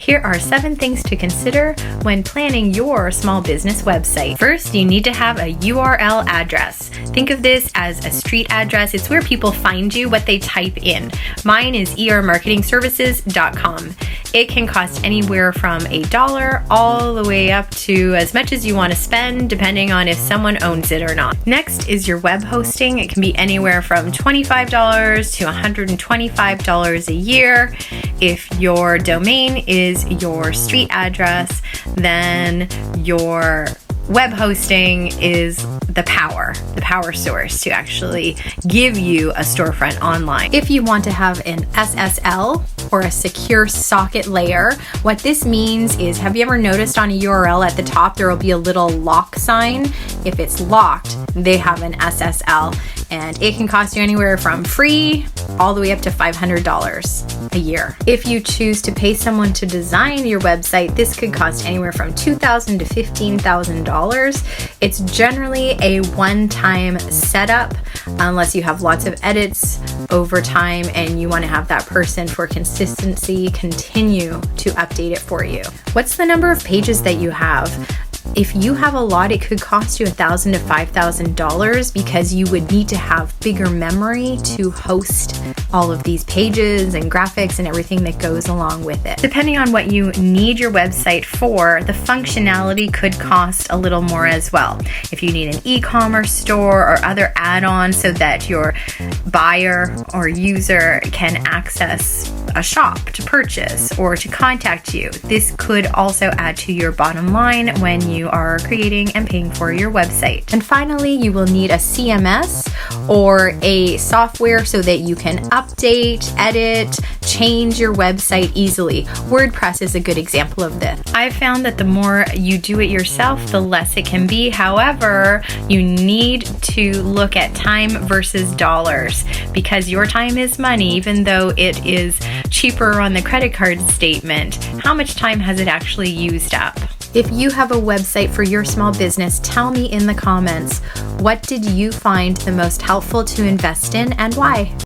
Here are 7 things to consider when planning your small business website. First, you need to have a URL address. Think of this as a street address. It's where people find you, what they type in. Mine is ermarketingservices.com. It can cost anywhere from $1 all the way up to as much as you want to spend, depending on if someone owns it or not. Next is your web hosting. It can be anywhere from $25 to $125 a year. If your domain is your street address, then your web hosting is the power source to actually give you a storefront online. If you want to have an SSL or a secure socket layer, what this means is, have you ever noticed on a URL at the top there will be a little lock sign? If it's locked, they have an SSL, and it can cost you anywhere from free all the way up to $500 a year. If you choose to pay someone to design your website, this could cost anywhere from $2,000 to $15,000. It's generally a one-time setup unless you have lots of edits over time and you want to have that person for consistency continue to update it for you. What's the number of pages that you have? If you have a lot, it could cost you $1,000 to $5,000 because you would need to have bigger memory to host all of these pages and graphics and everything that goes along with it. Depending on what you need your website for, the functionality could cost a little more as well. If you need an e-commerce store or other add-ons so that your buyer or user can access a shop to purchase or to contact you, this could also add to your bottom line when you are creating and paying for your website. And finally, you will need a CMS or a software so that you can update, edit, change your website easily. WordPress is a good example of this. I've found that the more you do it yourself, the less it can be. However, you need to look at time versus dollars because your time is money, even though it is cheaper on the credit card statement. How much time has it actually used up? If you have a website for your small business, tell me in the comments, what did you find the most helpful to invest in and why?